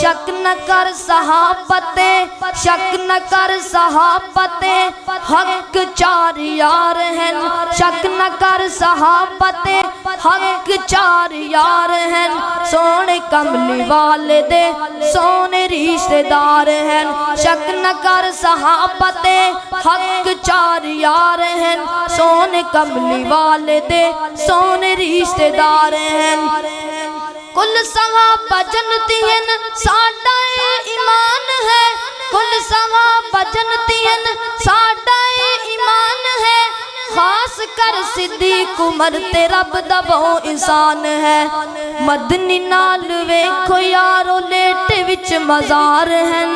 شک نہ کر صحابتے، شک نہ کر صحابتے، حق چار یار ہیں، شک نہ کر صحابتے، حق چار یار ہیں، سونے کملی والدے سونے رشتہ دار ہیں، شک نہ کر صحابتے، حق چار یار ہیں، سونے کملی والدے سونے رشتہ دار ہیں۔ کل صحابہ جنتی ہیں ساڈا ایمان ہے، کل صحابہ جنتی ہیں ساڈا ایمان ہے، خاص کر صدیق عمر تے رب دا بہو انسان ہے۔ مدنی نال ویکھو یارو لیٹ وچ مزار ہیں،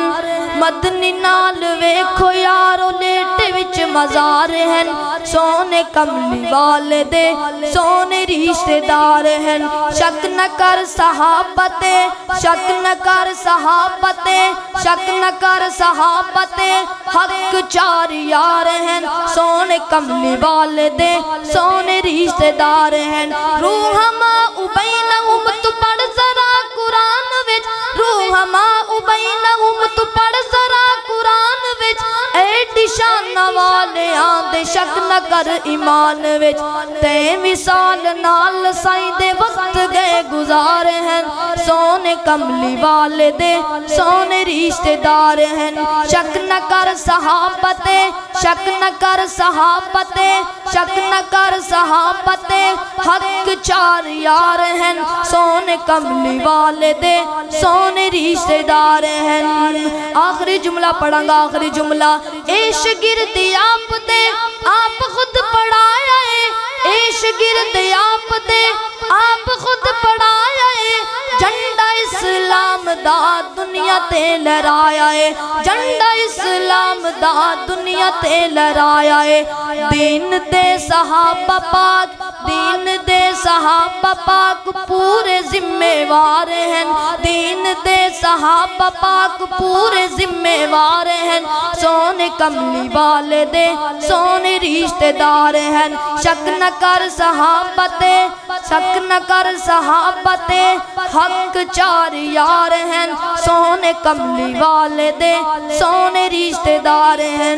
مدنی نال ویکھو یارو لیٹ وچ مزار ہیں، سونے کملی والدے سونے رشتہ دار ہیں، شک نہ کر صحابتے، شک نہ کر صحابتے، شک نہ کر صحابتے، حق چار یار ہیں، سونے کملی والدے سونے رشتہ دار ہیں۔ روحما بینہم تو پڑھ ذرا قرآن وچ، روحما بینہم تو پڑھ ذرا قرآن وچ، ایڈی شان والے آندے شک نہ کر ایمان وچ، تے وصال نال سائیں دے وقت گئے گزار ہیں، سونے کملی والدے سونے رشتہ دار ہیں، شک نہ کر صحابتے، شک نہ کر صحابتے، شک نہ کر صحابتے، حق چار یار ہیں، سونے کملی والدے سونے رشتہ دار ہیں۔ آخری جملہ پڑھاں گا، آخری جملہ، اے شگرد آپ دے آپ خود پڑھایا ہے، اے شگرد آپ دے آپ خود پڑھایا ہے، جھنڈا اسلام دا دنیا تے لہرایا ہے، جھنڈا اسلام دا دنیا تے لہرایا ہے، دین دے صحابہ پاک، دین دے صحابہ پاک پورے ذمہ وار ہیں، دین دے صحابہ پاک پورے ذمہ وار ہیں، سونے کملی والدے سونے رشتہ دار ہیں، شک نہ کر صحابتے، شک نہ کر صحابتے، حق چار یار ہیں، سونے کملی والدے سونے رشتہ دار ہیں۔